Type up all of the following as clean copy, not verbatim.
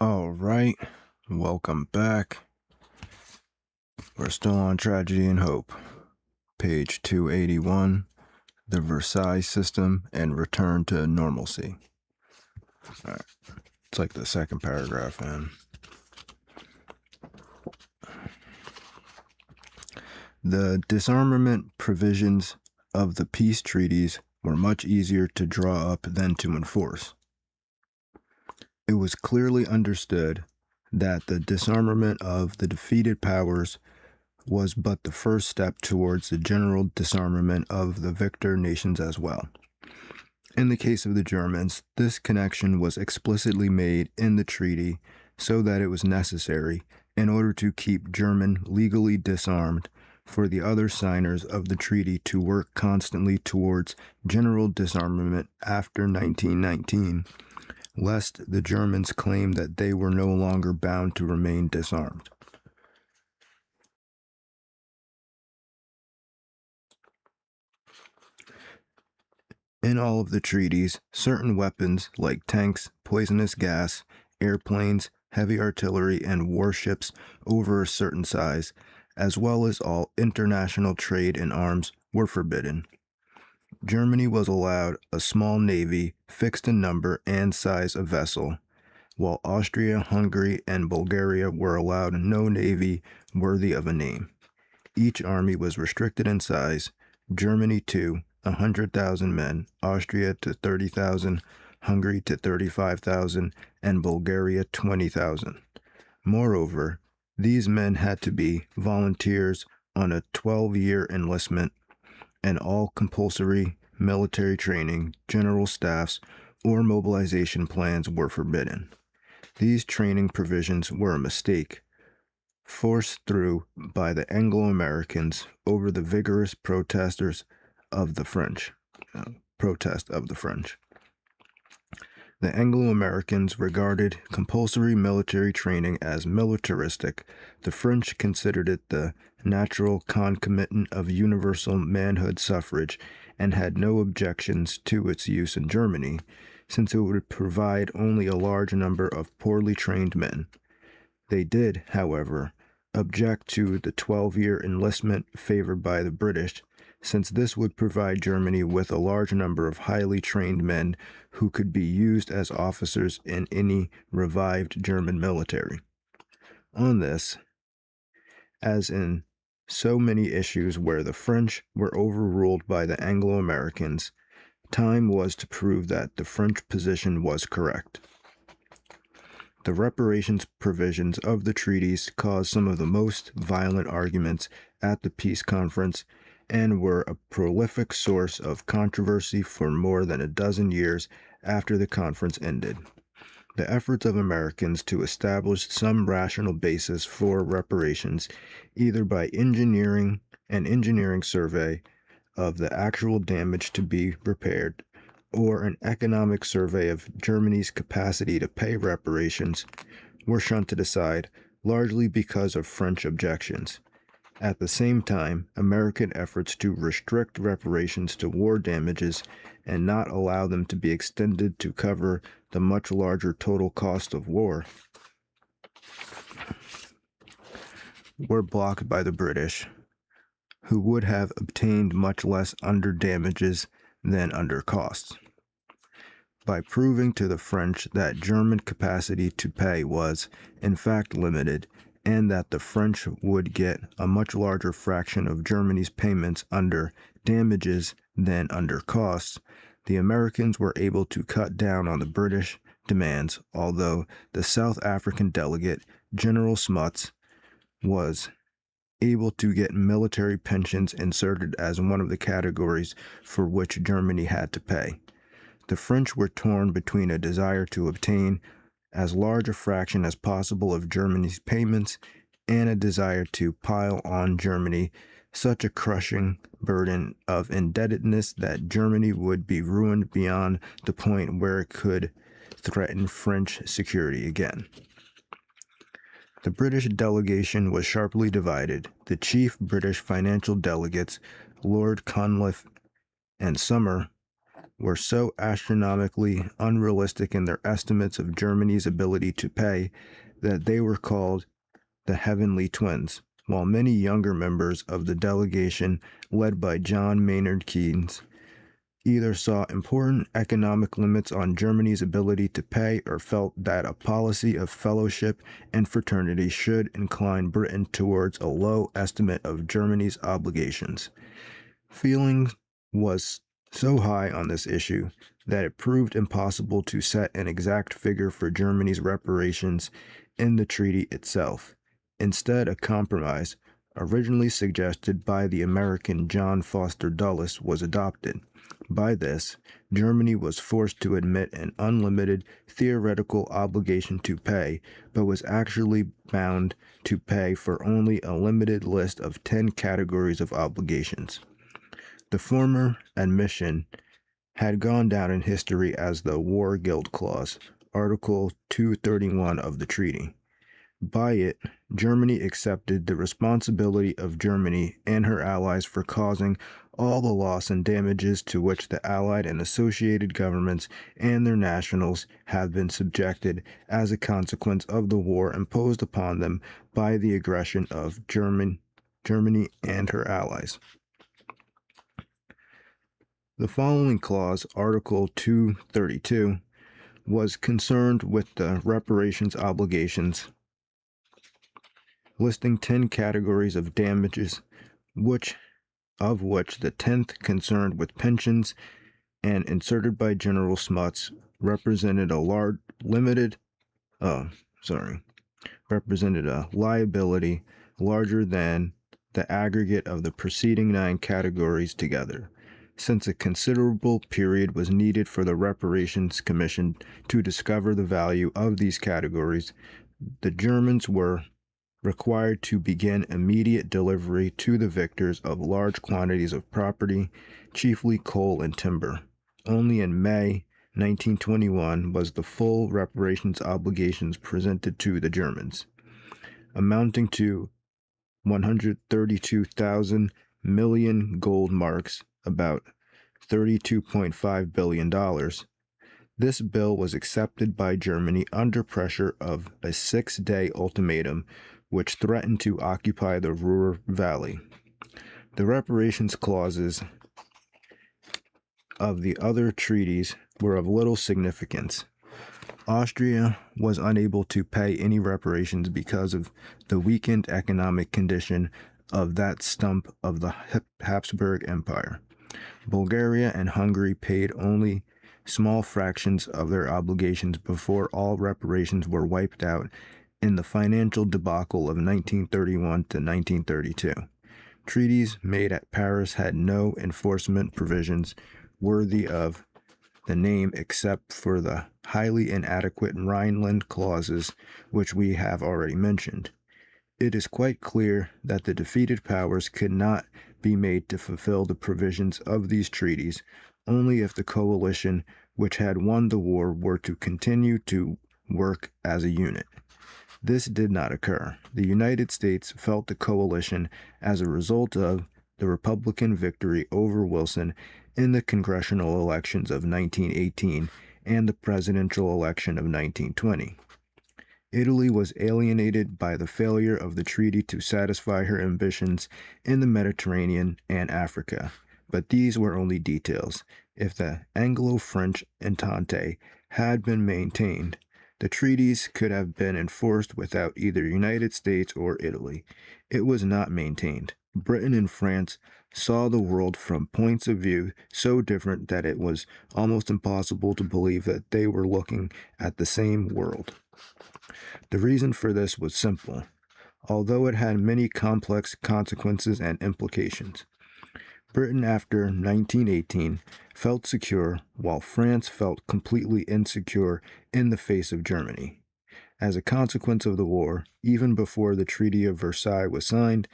All right, welcome back. We're still on Tragedy and Hope. Page 281, the Versailles System and Return to Normalcy. All right, it's like the second paragraph, man. The disarmament provisions of the peace treaties were much easier to draw up than to enforce. It was clearly understood that the disarmament of the defeated powers was but the first step towards the general disarmament of the victor nations as well. In the case of the Germans, this connection was explicitly made in the treaty so that it was necessary, in order to keep German legally disarmed, for the other signers of the treaty to work constantly towards general disarmament after 1919, lest the Germans claim that they were no longer bound to remain disarmed. In all of the treaties, certain weapons like tanks, poisonous gas, airplanes, heavy artillery, and warships over a certain size, as well as all international trade in arms, were forbidden. Germany was allowed a small navy, fixed in number and size of vessel, while Austria, Hungary, and Bulgaria were allowed no navy worthy of a name. Each army was restricted in size, Germany to 100,000 men, Austria to 30,000, Hungary to 35,000, and Bulgaria 20,000. Moreover, these men had to be volunteers on a 12-year enlistment, and all compulsory military training, general staffs, or mobilization plans were forbidden. These training provisions were a mistake, forced through by the Anglo-Americans over the vigorous protest of the French. The Anglo-Americans regarded compulsory military training as militaristic. The French considered it the natural concomitant of universal manhood suffrage and had no objections to its use in Germany, since it would provide only a large number of poorly trained men. They did, however, object to the 12-year enlistment favored by the British, since this would provide Germany with a large number of highly trained men who could be used as officers in any revived German military. On this, as in so many issues where the French were overruled by the Anglo-Americans, time was to prove that the French position was correct. The reparations provisions of the treaties caused some of the most violent arguments at the peace conference and were a prolific source of controversy for more than a dozen years after the conference ended. The efforts of Americans to establish some rational basis for reparations, either by an engineering survey of the actual damage to be repaired, or an economic survey of Germany's capacity to pay reparations, were shunted aside, largely because of French objections. At the same time, American efforts to restrict reparations to war damages and not allow them to be extended to cover the much larger total cost of war were blocked by the British, who would have obtained much less under damages than under costs. By proving to the French that German capacity to pay was, in fact, limited, and that the French would get a much larger fraction of Germany's payments under damages than under costs, the Americans were able to cut down on the British demands, although the South African delegate, General Smuts, was able to get military pensions inserted as one of the categories for which Germany had to pay. The French were torn between a desire to obtain as large a fraction as possible of Germany's payments and a desire to pile on Germany such a crushing burden of indebtedness that Germany would be ruined beyond the point where it could threaten French security again. The British delegation was sharply divided. The chief British financial delegates, Lord Conliffe and Sumner, were so astronomically unrealistic in their estimates of Germany's ability to pay that they were called the Heavenly Twins, while many younger members of the delegation, led by John Maynard Keynes, either saw important economic limits on Germany's ability to pay or felt that a policy of fellowship and fraternity should incline Britain towards a low estimate of Germany's obligations. Feeling was so high on this issue that it proved impossible to set an exact figure for Germany's reparations in the treaty itself. Instead, a compromise, originally suggested by the American John Foster Dulles, was adopted. By this, Germany was forced to admit an unlimited theoretical obligation to pay, but was actually bound to pay for only a limited list of 10 categories of obligations. The former admission had gone down in history as the War Guilt Clause, Article 231 of the treaty. By it, Germany accepted the responsibility of Germany and her allies for causing all the loss and damages to which the Allied and associated governments and their nationals have been subjected as a consequence of the war imposed upon them by the aggression of Germany and her allies. The following clause, Article 232, was concerned with the reparations obligations, listing 10 categories of damages, of which the 10th concerned with pensions, and inserted by General Smuts, represented a liability larger than the aggregate of the preceding 9 categories together. Since a considerable period was needed for the Reparations Commission to discover the value of these categories, the Germans were required to begin immediate delivery to the victors of large quantities of property, chiefly coal and timber. Only in May 1921 was the full reparations obligations presented to the Germans, amounting to 132,000 million gold marks, about $32.5 billion. This bill was accepted by Germany under pressure of a 6-day ultimatum which threatened to occupy the Ruhr Valley. The reparations clauses of the other treaties were of little significance. Austria was unable to pay any reparations because of the weakened economic condition of that stump of the Habsburg Empire. Bulgaria and Hungary paid only small fractions of their obligations before all reparations were wiped out in the financial debacle of 1931 to 1932. Treaties made at Paris had no enforcement provisions worthy of the name except for the highly inadequate Rhineland clauses, which we have already mentioned. It is quite clear that the defeated powers could not be made to fulfill the provisions of these treaties only if the coalition which had won the war were to continue to work as a unit. This did not occur. The United States felt the coalition as a result of the Republican victory over Wilson in the congressional elections of 1918 and the presidential election of 1920. Italy was alienated by the failure of the treaty to satisfy her ambitions in the Mediterranean and Africa, but these were only details. If the Anglo-French Entente had been maintained, the treaties could have been enforced without either United States or Italy. It was not maintained. Britain and France saw the world from points of view so different that it was almost impossible to believe that they were looking at the same world. The reason for this was simple, although it had many complex consequences and implications. Britain after 1918 felt secure, while France felt completely insecure in the face of Germany. As a consequence of the war, even before the Treaty of Versailles was signed,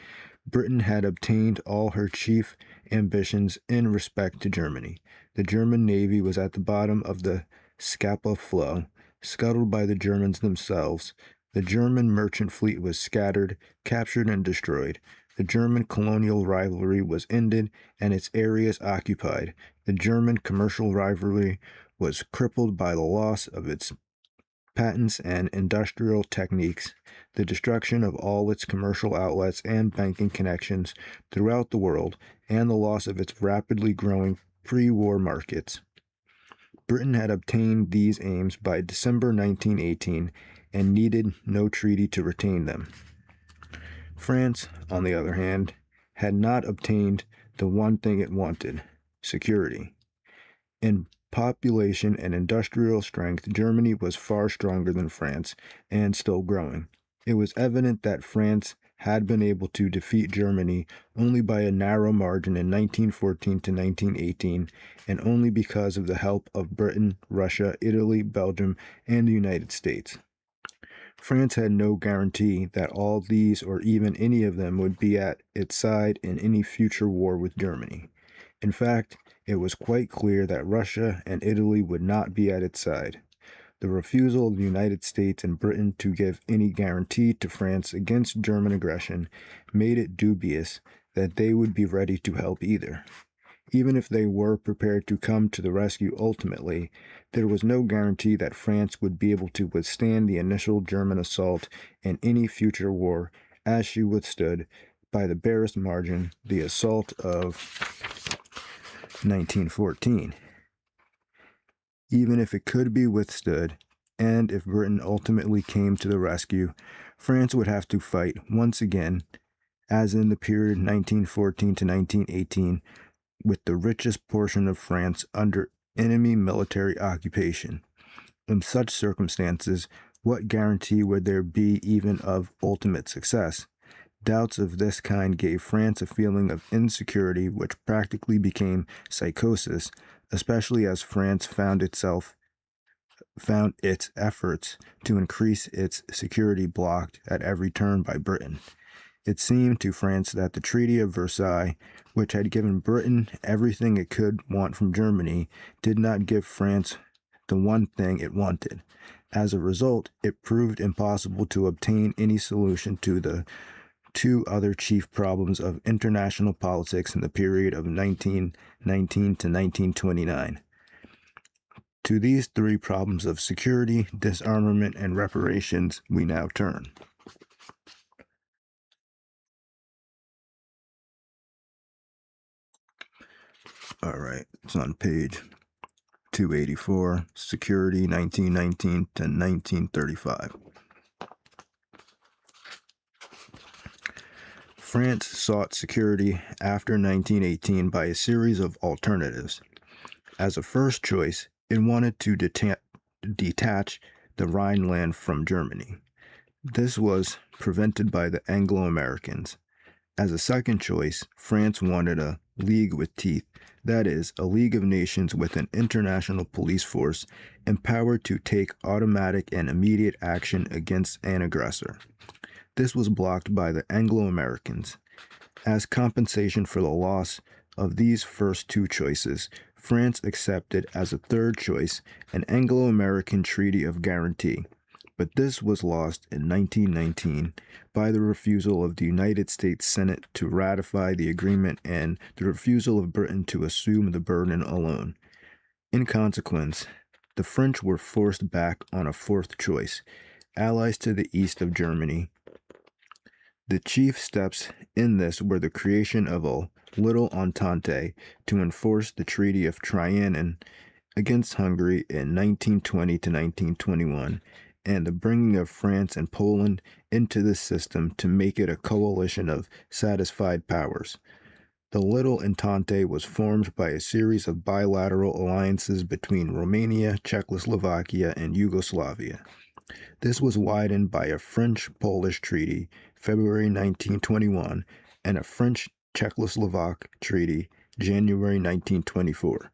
Britain had obtained all her chief ambitions in respect to Germany. The German navy was at the bottom of the Scapa flow, scuttled by the Germans themselves. The German merchant fleet was scattered, captured, and destroyed. The German colonial rivalry was ended and its areas occupied. The German commercial rivalry was crippled by the loss of its patents and industrial techniques, the destruction of all its commercial outlets and banking connections throughout the world, and the loss of its rapidly growing pre-war markets. Britain had obtained these aims by December 1918 and needed no treaty to retain them. France, on the other hand, had not obtained the one thing it wanted: security. In population and industrial strength, Germany was far stronger than France, and still growing. It was evident that France had been able to defeat Germany only by a narrow margin in 1914 to 1918, and only because of the help of Britain, Russia, Italy, Belgium, and the United States. France had no guarantee that all these or even any of them would be at its side in any future war with Germany. In fact, it was quite clear that Russia and Italy would not be at its side. The refusal of the United States and Britain to give any guarantee to France against German aggression made it dubious that they would be ready to help either. Even if they were prepared to come to the rescue ultimately, there was no guarantee that France would be able to withstand the initial German assault in any future war, as she withstood, by the barest margin, the assault of 1914. Even if it could be withstood, and if Britain ultimately came to the rescue, France would have to fight once again, as in the period 1914 to 1918, with the richest portion of France under enemy military occupation. In such circumstances, what guarantee would there be even of ultimate success? Doubts of this kind gave France a feeling of insecurity which practically became psychosis, especially as France found its efforts to increase its security blocked at every turn by Britain. It seemed to France that the Treaty of Versailles, which had given Britain everything it could want from Germany, did not give France the one thing it wanted. As a result, it proved impossible to obtain any solution to the two other chief problems of international politics in the period of 1919 to 1929. To these three problems of security, disarmament, and reparations we now turn. All right, it's on page 284, Security 1919 to 1935. France sought security after 1918 by a series of alternatives. As a first choice, it wanted to detach the Rhineland from Germany. This was prevented by the Anglo-Americans. As a second choice, France wanted a league with teeth, that is, a league of nations with an international police force empowered to take automatic and immediate action against an aggressor. This was blocked by the Anglo-Americans. As compensation for the loss of these first two choices, France accepted as a third choice an Anglo-American Treaty of Guarantee, but this was lost in 1919 by the refusal of the United States Senate to ratify the agreement and the refusal of Britain to assume the burden alone. In consequence, the French were forced back on a fourth choice, allies to the east of Germany. The chief steps in this were the creation of a little Entente to enforce the Treaty of Trianon against Hungary in 1920 to 1921, and the bringing of France and Poland into this system to make it a coalition of satisfied powers. The Little Entente was formed by a series of bilateral alliances between Romania, Czechoslovakia, and Yugoslavia. This was widened by a French-Polish treaty, February 1921, and a French-Czechoslovak treaty, January 1924.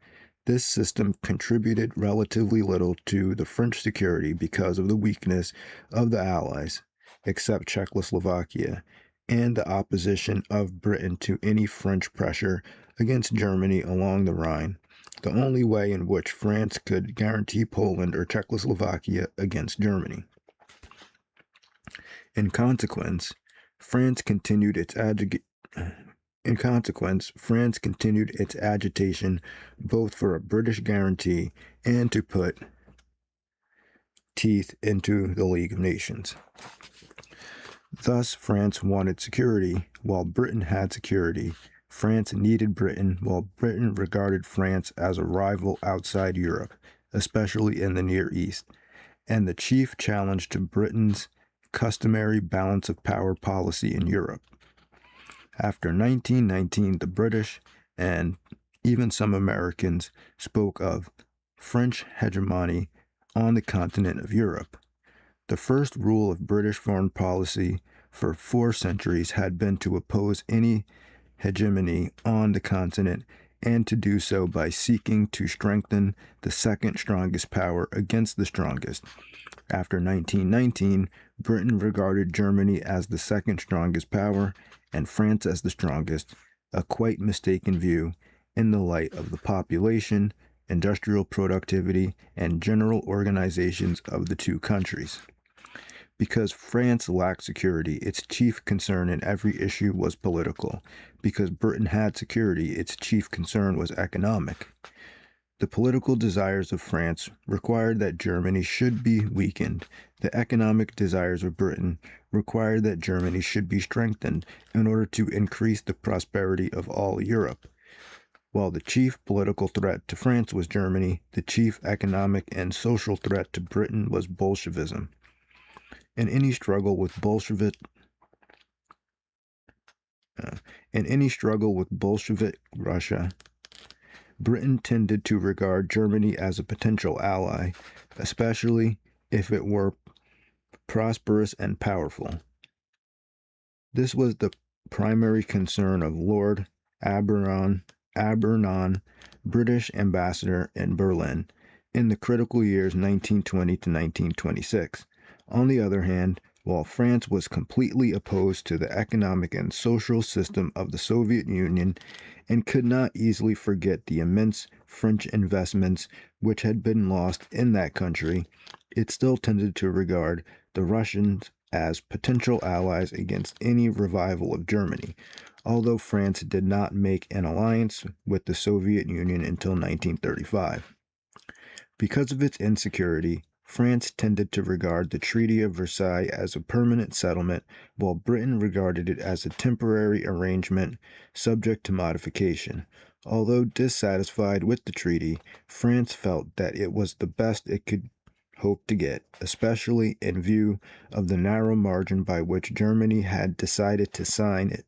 This system contributed relatively little to the French security because of the weakness of the Allies, except Czechoslovakia, and the opposition of Britain to any French pressure against Germany along the Rhine, the only way in which France could guarantee Poland or Czechoslovakia against Germany. In consequence, France continued its In consequence, France continued its agitation both for a British guarantee and to put teeth into the League of Nations. Thus, France wanted security while Britain had security. France needed Britain while Britain regarded France as a rival outside Europe, especially in the Near East, and the chief challenge to Britain's customary balance of power policy in Europe. After 1919, the British and even some Americans spoke of French hegemony on the continent of Europe. The first rule of British foreign policy for 4 centuries had been to oppose any hegemony on the continent and to do so by seeking to strengthen the second strongest power against the strongest. After 1919, Britain regarded Germany as the second strongest power and France as the strongest, a quite mistaken view in the light of the population, industrial productivity, and general organizations of the two countries. Because France lacked security, its chief concern in every issue was political. Because Britain had security, its chief concern was economic. The political desires of France required that Germany should be weakened. The economic desires of Britain required that Germany should be strengthened in order to increase the prosperity of all Europe. While the chief political threat to France was Germany, the chief economic and social threat to Britain was Bolshevism. In any struggle with Bolshevik Russia, Britain tended to regard Germany as a potential ally, especially if it were prosperous and powerful. This was the primary concern of Lord Abernon, British ambassador in Berlin, in the critical years 1920 to 1926. On the other hand, while France was completely opposed to the economic and social system of the Soviet Union and could not easily forget the immense French investments which had been lost in that country, it still tended to regard the Russians as potential allies against any revival of Germany, although France did not make an alliance with the Soviet Union until 1935. Because of its insecurity, France tended to regard the Treaty of Versailles as a permanent settlement, while Britain regarded it as a temporary arrangement subject to modification. Although dissatisfied with the treaty, France felt that it was the best it could hope to get, especially in view of the narrow margin by which Germany had decided to sign it.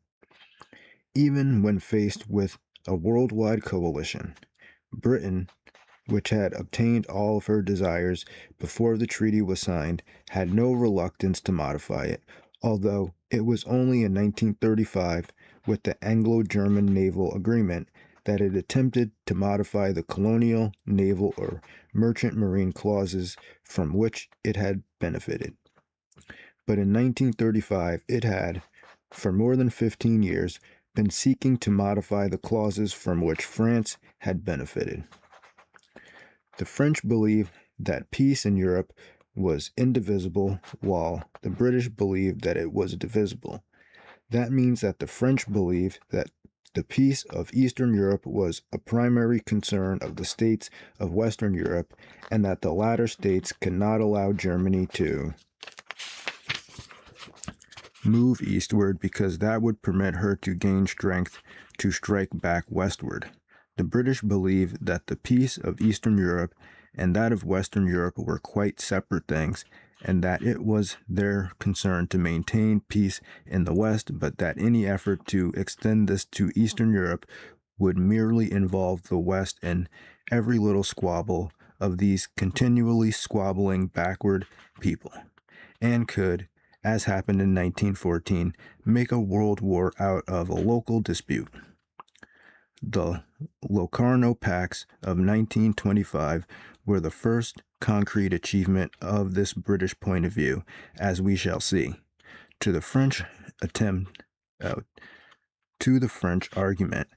Even when faced with a worldwide coalition, Britain, which had obtained all of her desires before the treaty was signed, had no reluctance to modify it, although it was only in 1935, with the Anglo-German Naval Agreement, that it attempted to modify the colonial, naval, or merchant marine clauses from which it had benefited. But in 1935, it had, for more than 15 years, been seeking to modify the clauses from which France had benefited. The French believed that peace in Europe was indivisible, while the British believed that it was divisible. That means that the French believed that the peace of Eastern Europe was a primary concern of the states of Western Europe, and that the latter states could not allow Germany to move eastward because that would permit her to gain strength to strike back westward. The British believed that the peace of Eastern Europe and that of Western Europe were quite separate things, and that it was their concern to maintain peace in the West, but that any effort to extend this to Eastern Europe would merely involve the West in every little squabble of these continually squabbling backward people, and could, as happened in 1914, make a world war out of a local dispute. The Locarno Pacts of 1925 were the first concrete achievement of this British point of view, as we shall see. To the French argument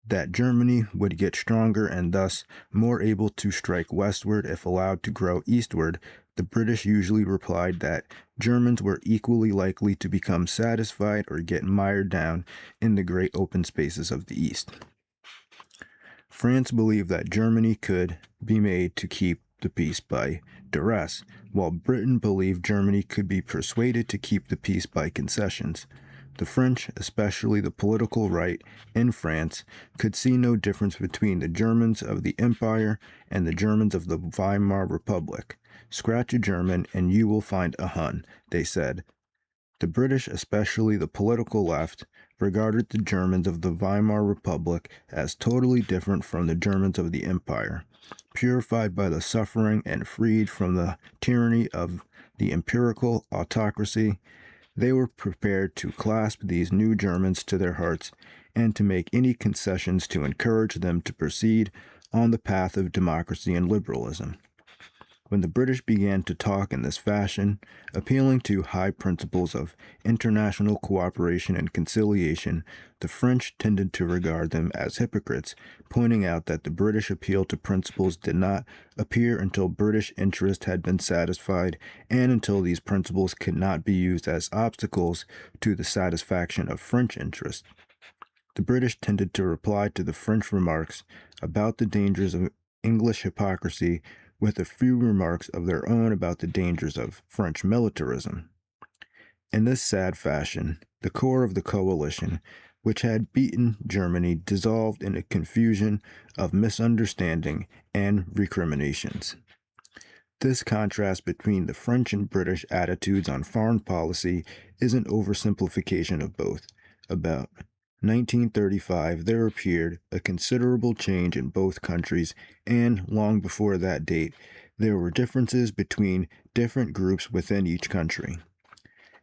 that Germany would get stronger and thus more able to strike westward if allowed to grow eastward, the British usually replied that Germans were equally likely to become satisfied or get mired down in the great open spaces of the East. France believed that Germany could be made to keep the peace by duress, while Britain believed Germany could be persuaded to keep the peace by concessions. The French, especially the political right in France, could see no difference between the Germans of the Empire and the Germans of the Weimar Republic. Scratch a German and you will find a Hun, they said. The British, especially the political left, regarded the Germans of the Weimar Republic as totally different from the Germans of the Empire. Purified by the suffering and freed from the tyranny of the imperial autocracy, they were prepared to clasp these new Germans to their hearts and to make any concessions to encourage them to proceed on the path of democracy and liberalism. When the British began to talk in this fashion, appealing to high principles of international cooperation and conciliation, the French tended to regard them as hypocrites, pointing out that the British appeal to principles did not appear until British interest had been satisfied and until these principles could not be used as obstacles to the satisfaction of French interest. The British tended to reply to the French remarks about the dangers of English hypocrisy with a few remarks of their own about the dangers of French militarism. In this sad fashion, the core of the coalition, which had beaten Germany, dissolved in a confusion of misunderstanding and recriminations. This contrast between the French and British attitudes on foreign policy is an oversimplification of both. About 1935, there appeared a considerable change in both countries, and long before that date, there were differences between different groups within each country.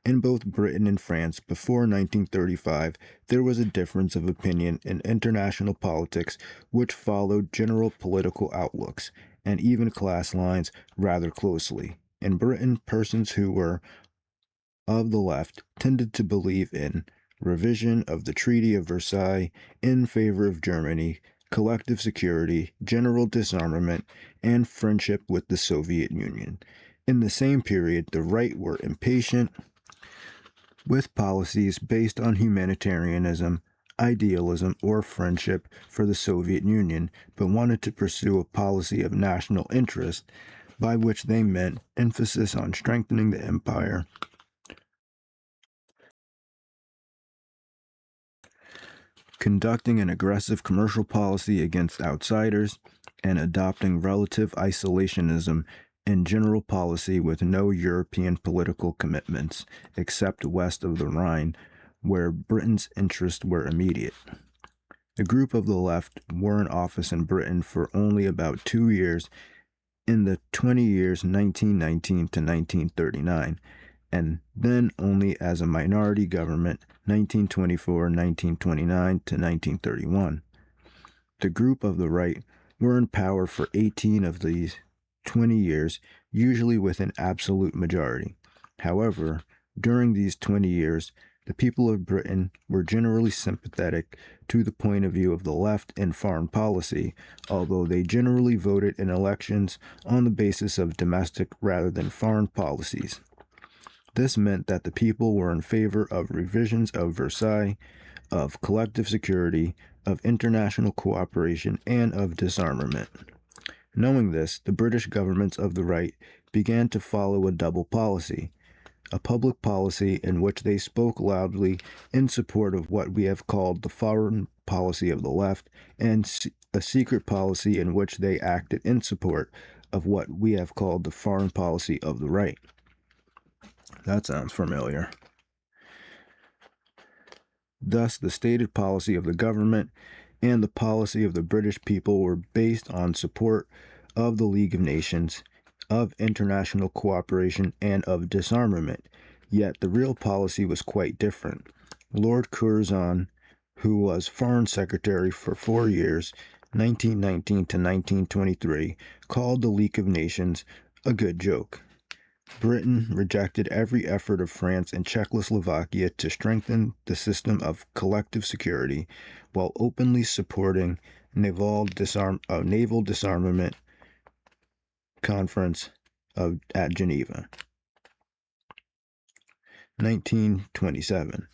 In both Britain and France, before 1935, there was a difference of opinion in international politics which followed general political outlooks and even class lines rather closely. In Britain, persons who were of the left tended to believe in revision of the Treaty of Versailles in favor of Germany, collective security, general disarmament, and friendship with the Soviet Union. In the same period, the right were impatient with policies based on humanitarianism, idealism, or friendship for the Soviet Union, but wanted to pursue a policy of national interest, by which they meant emphasis on strengthening the empire, conducting an aggressive commercial policy against outsiders, and adopting relative isolationism in general policy with no European political commitments, except west of the Rhine, where Britain's interests were immediate. The group of the left were in office in Britain for only about 2 years in the 20 years 1919 to 1939, and then only as a minority government 1924-1929 to 1931. The group of the right were in power for 18 of these 20 years, usually with an absolute majority. However, during these 20 years, the people of Britain were generally sympathetic to the point of view of the left in foreign policy, although they generally voted in elections on the basis of domestic rather than foreign policies. This meant that the people were in favor of revisions of Versailles, of collective security, of international cooperation, and of disarmament. Knowing this, the British governments of the right began to follow a double policy, a public policy in which they spoke loudly in support of what we have called the foreign policy of the left, and a secret policy in which they acted in support of what we have called the foreign policy of the right. That sounds familiar. Thus, the stated policy of the government and the policy of the British people were based on support of the League of Nations, of international cooperation, and of disarmament. Yet the real policy was quite different. Lord Curzon, who was Foreign Secretary for 4 years, 1919 to 1923, called the League of Nations a good joke. Britain rejected every effort of France and Czechoslovakia to strengthen the system of collective security, while openly supporting naval disarmament conference at Geneva. 1927,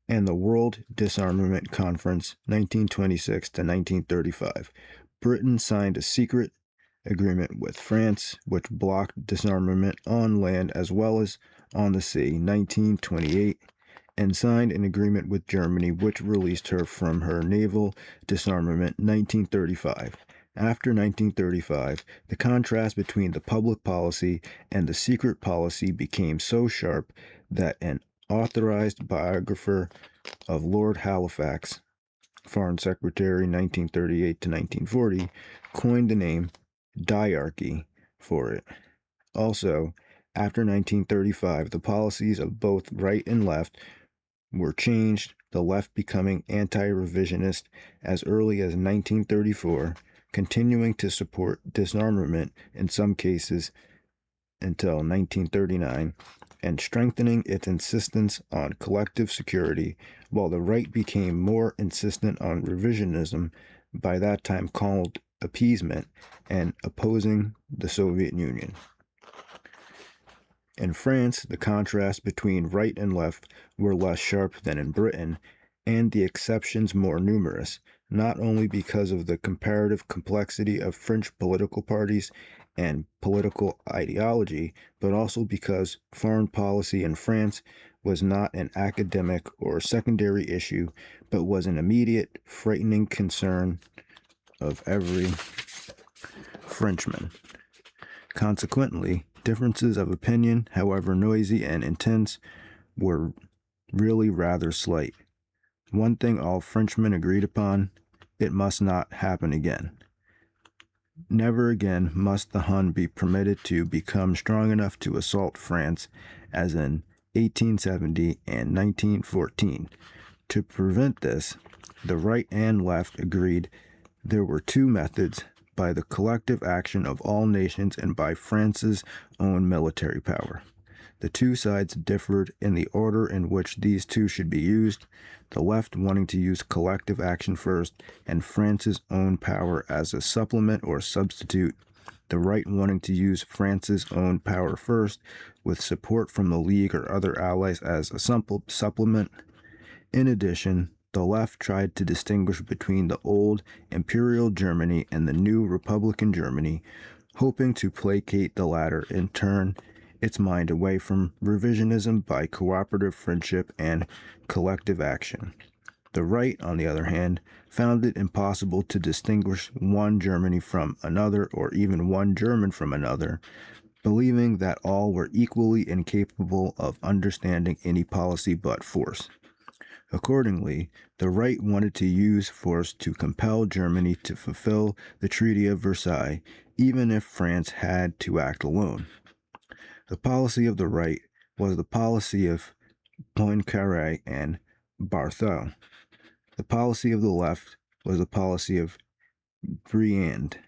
and the World Disarmament Conference, 1926 to 1935. Britain signed a secret agreement with France, which blocked disarmament on land as well as on the sea, 1928, and signed an agreement with Germany, which released her from her naval disarmament, 1935. After 1935, the contrast between the public policy and the secret policy became so sharp that an authorized biographer of Lord Halifax, Foreign Secretary 1938 to 1940, coined the name diarchy for it. Also, after 1935, the policies of both right and left were changed, the left becoming anti-revisionist as early as 1934, continuing to support disarmament in some cases until 1939, and strengthening its insistence on collective security, while the right became more insistent on revisionism, by that time called appeasement, and opposing the Soviet Union. In France, the contrast between right and left were less sharp than in Britain, and the exceptions more numerous, not only because of the comparative complexity of French political parties and political ideology, but also because foreign policy in France was not an academic or secondary issue, but was an immediate, frightening concern of every Frenchman. Consequently, differences of opinion, however noisy and intense, were really rather slight. One thing all Frenchmen agreed upon: it must not happen again. Never again must the Hun be permitted to become strong enough to assault France, as in 1870 and 1914. To prevent this, the right and left agreed there were two methods: by the collective action of all nations and by France's own military power. The two sides differed in the order in which these two should be used, the left wanting to use collective action first and France's own power as a supplement or substitute, the right wanting to use France's own power first with support from the League or other allies as a supplement. In addition, the left tried to distinguish between the old Imperial Germany and the new Republican Germany, hoping to placate the latter and turn its mind away from revisionism by cooperative friendship and collective action. The right, on the other hand, found it impossible to distinguish one Germany from another or even one German from another, believing that all were equally incapable of understanding any policy but force. Accordingly, the right wanted to use force to compel Germany to fulfill the Treaty of Versailles, even if France had to act alone. The policy of the right was the policy of Poincaré and Barthel. The policy of the left was the policy of Briand.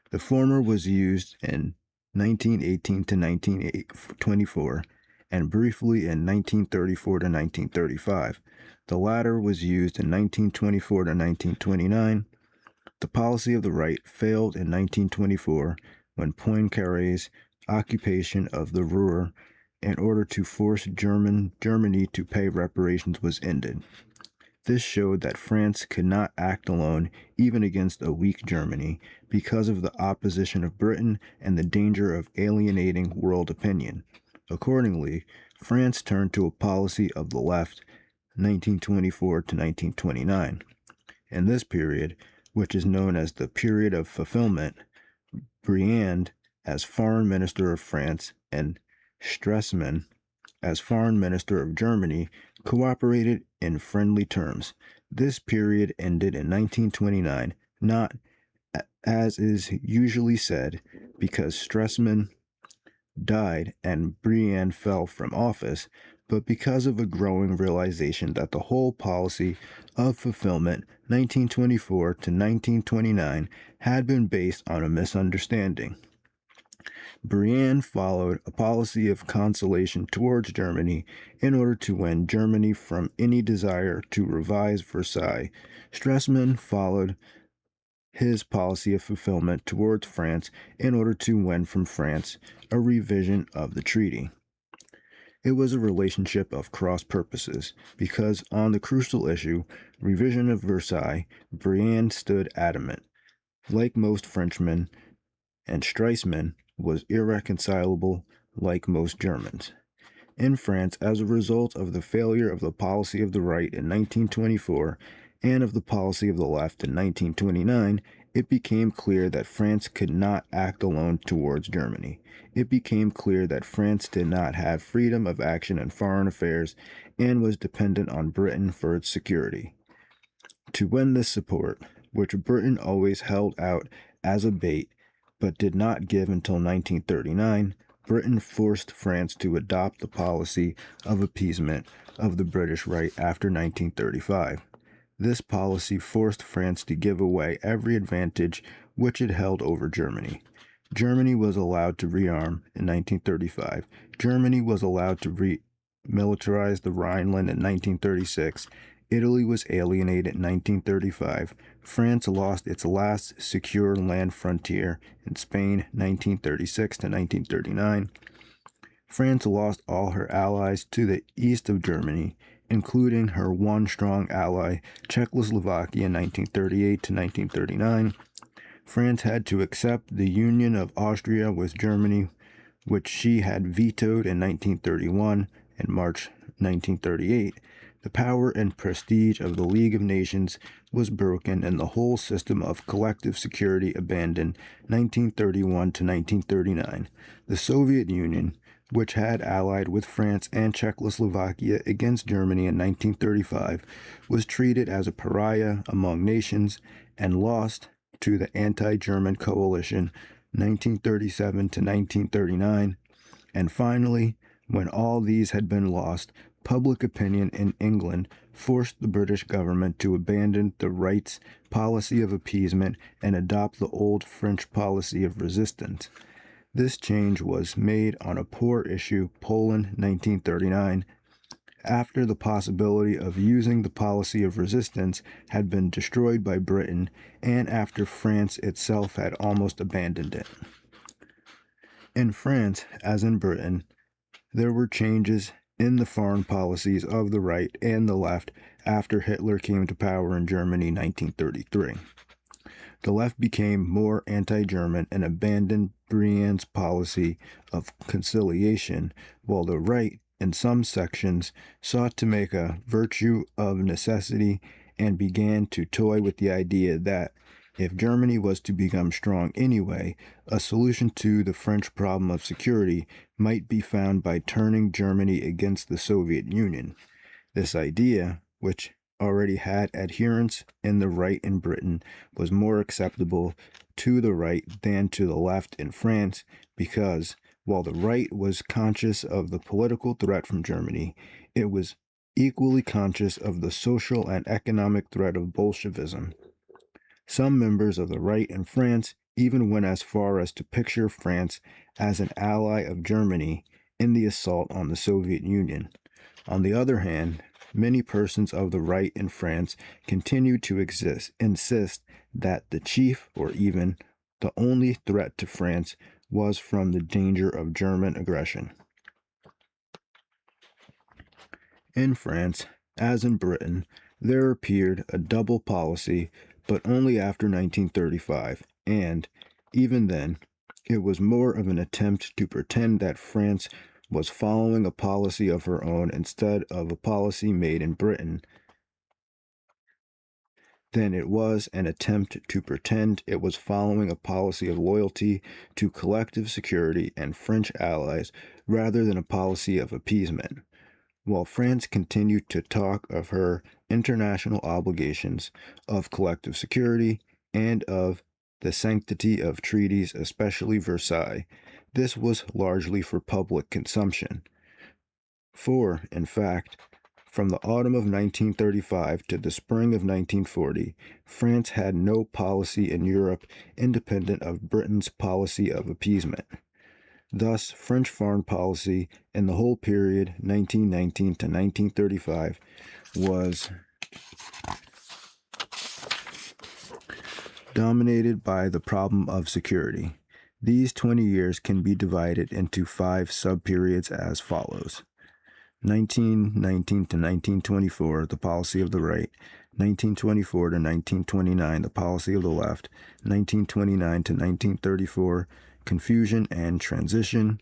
The former was used in 1918 to 1924, and briefly in 1934 to 1935. The latter was used in 1924 to 1929. The policy of the right failed in 1924 when Poincaré's occupation of the Ruhr in order to force Germany to pay reparations was ended. This showed that France could not act alone even against a weak Germany because of the opposition of Britain and the danger of alienating world opinion. Accordingly, France turned to a policy of the left, 1924 to 1929. In this period, which is known as the period of fulfillment, Briand, as Foreign Minister of France, and Stresemann, as Foreign Minister of Germany, cooperated in friendly terms. This period ended in 1929, not, as is usually said, because Stresemann died and Briand fell from office, but because of a growing realization that the whole policy of fulfillment, 1924 to 1929, had been based on a misunderstanding. Briand followed a policy of conciliation towards Germany in order to win Germany from any desire to revise Versailles. Stresemann followed his policy of fulfillment towards France in order to win from France a revision of the treaty. It was a relationship of cross purposes, because on the crucial issue, revision of Versailles, Briand stood adamant. Like most Frenchmen, and Stresemann was irreconcilable like most Germans. In France, as a result of the failure of the policy of the right in 1924 and of the policy of the left in 1929, it became clear that France could not act alone towards Germany. It became clear that France did not have freedom of action in foreign affairs and was dependent on Britain for its security. To win this support, which Britain always held out as a bait but did not give until 1939, Britain forced France to adopt the policy of appeasement of the British right after 1935. This policy forced France to give away every advantage which it held over Germany. Germany was allowed to rearm in 1935. Germany was allowed to remilitarize the Rhineland in 1936. Italy was alienated in 1935. France lost its last secure land frontier in Spain 1936 to 1939. France lost all her allies to the east of Germany, including her one strong ally, Czechoslovakia in 1938 to 1939. France had to accept the union of Austria with Germany, which she had vetoed in 1931 and March 1938. The power and prestige of the League of Nations was broken and the whole system of collective security abandoned 1931 to 1939. The Soviet Union, which had allied with France and Czechoslovakia against Germany in 1935, was treated as a pariah among nations and lost to the anti-German coalition 1937 to 1939. And finally, when all these had been lost, public opinion in England forced the British government to abandon the right's policy of appeasement and adopt the old French policy of resistance. This change was made on a poor issue, Poland, 1939, after the possibility of using the policy of resistance had been destroyed by Britain and after France itself had almost abandoned it. In France, as in Britain, there were changes in the foreign policies of the right and the left after Hitler came to power in Germany in 1933. The left became more anti-German and abandoned Briand's policy of conciliation, while the right, in some sections, sought to make a virtue of necessity and began to toy with the idea that, if Germany was to become strong anyway, a solution to the French problem of security might be found by turning Germany against the Soviet Union. This idea, which already had adherents in the right in Britain, was more acceptable to the right than to the left in France because, while the right was conscious of the political threat from Germany, it was equally conscious of the social and economic threat of Bolshevism. Some members of the right in France even went as far as to picture France as an ally of Germany in the assault on the Soviet Union. On the other hand, many persons of the right in France continued to insist that the chief or even the only threat to France was from the danger of German aggression. In France, as in Britain, there appeared a double policy, but only after 1935, and, even then, it was more of an attempt to pretend that France was following a policy of her own instead of a policy made in Britain than it was an attempt to pretend it was following a policy of loyalty to collective security and French allies rather than a policy of appeasement. While France continued to talk of her international obligations, of collective security, and of the sanctity of treaties, especially Versailles, this was largely for public consumption. For, in fact, from the autumn of 1935 to the spring of 1940, France had no policy in Europe independent of Britain's policy of appeasement. Thus, French foreign policy in the whole period 1919 to 1935 was dominated by the problem of security. These 20 years can be divided into 5 subperiods as follows: 1919 to 1924, the policy of the right; 1924 to 1929, the policy of the left; 1929 to 1934, confusion and transition;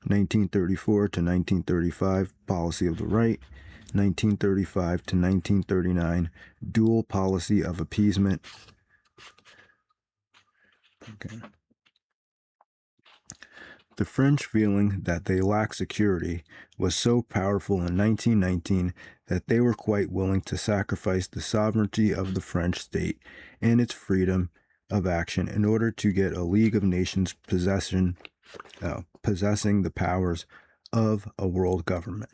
1934 to 1935, policy of the right; 1935 to 1939, dual policy of appeasement. Okay. The French, feeling that they lacked security, was so powerful in 1919 that they were quite willing to sacrifice the sovereignty of the French state and its freedom of action in order to get a League of Nations possessing the powers of a world government.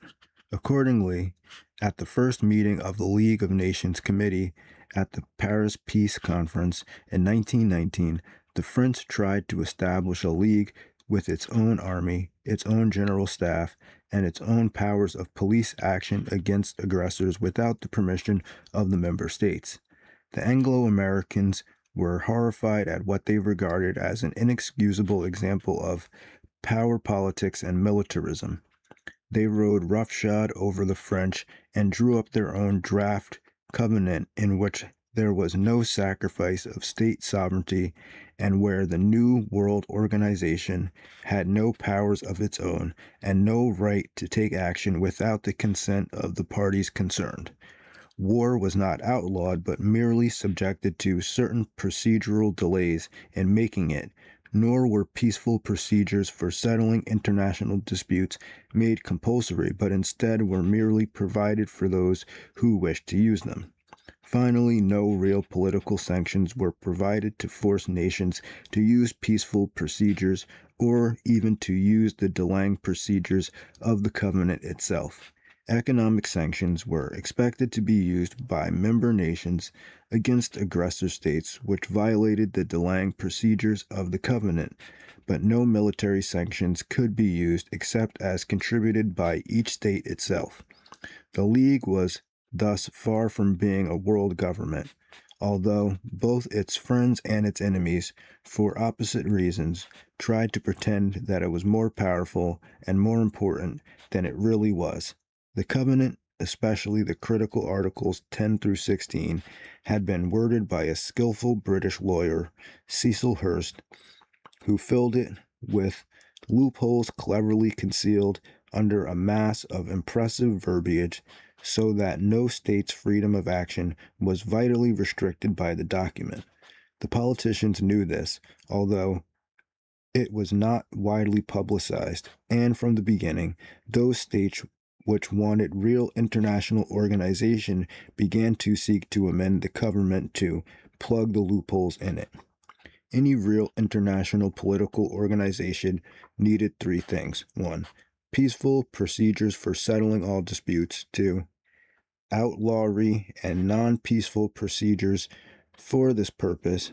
Accordingly, at the first meeting of the League of Nations Committee at the Paris Peace Conference in 1919, the French tried to establish a league with its own army, its own general staff, and its own powers of police action against aggressors without the permission of the member states. The Anglo-Americans were horrified at what they regarded as an inexcusable example of power politics and militarism. They rode roughshod over the French and drew up their own draft covenant in which there was no sacrifice of state sovereignty and where the New World Organization had no powers of its own and no right to take action without the consent of the parties concerned. War was not outlawed, but merely subjected to certain procedural delays in making it, nor were peaceful procedures for settling international disputes made compulsory, but instead were merely provided for those who wished to use them. Finally, no real political sanctions were provided to force nations to use peaceful procedures or even to use the delaying procedures of the covenant itself. Economic sanctions were expected to be used by member nations against aggressor states which violated the delaying procedures of the covenant, but no military sanctions could be used except as contributed by each state itself. The League was thus far from being a world government, although both its friends and its enemies, for opposite reasons, tried to pretend that it was more powerful and more important than it really was. The covenant, especially the critical articles 10 through 16, had been worded by a skillful British lawyer, Cecil Hurst, who filled it with loopholes cleverly concealed under a mass of impressive verbiage, so that no state's freedom of action was vitally restricted by the document. The politicians knew this, although it was not widely publicized, and from the beginning, those states which wanted real international organization began to seek to amend the covenant to plug the loopholes in it. Any real international political organization needed 3 things. 1. Peaceful procedures for settling all disputes. 2. Outlawry and non-peaceful procedures for this purpose.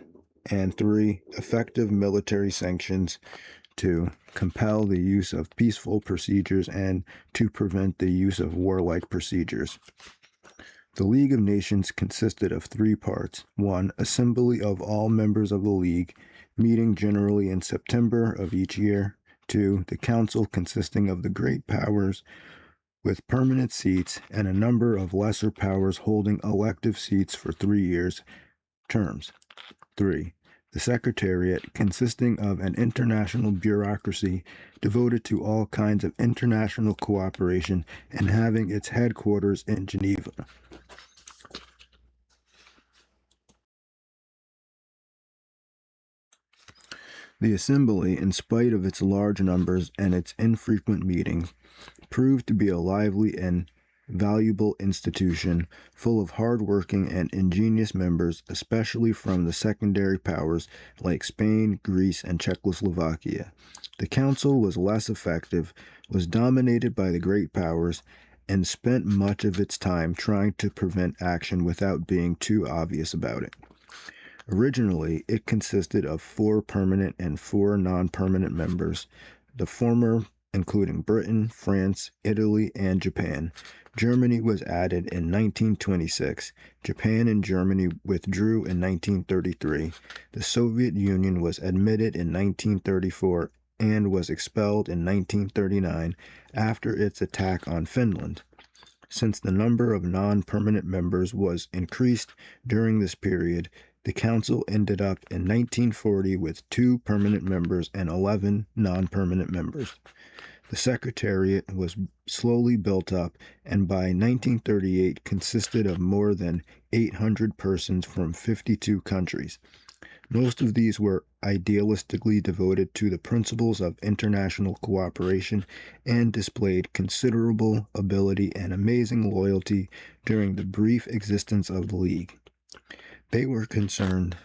And 3. Effective military sanctions to compel the use of peaceful procedures and to prevent the use of warlike procedures. The League of Nations consisted of 3 parts. 1. Assembly of all members of the League, meeting generally in September of each year. 2. The Council, consisting of the great powers with permanent seats and a number of lesser powers holding elective seats for 3-year terms. 3. The Secretariat, consisting of an international bureaucracy devoted to all kinds of international cooperation and having its headquarters in Geneva. The Assembly, in spite of its large numbers and its infrequent meetings, proved to be a lively and valuable institution, full of hard-working and ingenious members, especially from the secondary powers like Spain, Greece, and Czechoslovakia. The Council was less effective, was dominated by the great powers, and spent much of its time trying to prevent action without being too obvious about it. Originally, it consisted of 4 permanent and 4 non-permanent members. The former including Britain, France, Italy, and Japan. Germany was added in 1926. Japan and Germany withdrew in 1933. The Soviet Union was admitted in 1934 and was expelled in 1939 after its attack on Finland. Since the number of non-permanent members was increased during this period, the council ended up in 1940 with 2 permanent members and 11 non-permanent members. The Secretariat was slowly built up and by 1938 consisted of more than 800 persons from 52 countries. Most of these were idealistically devoted to the principles of international cooperation and displayed considerable ability and amazing loyalty during the brief existence of the League. They were concerned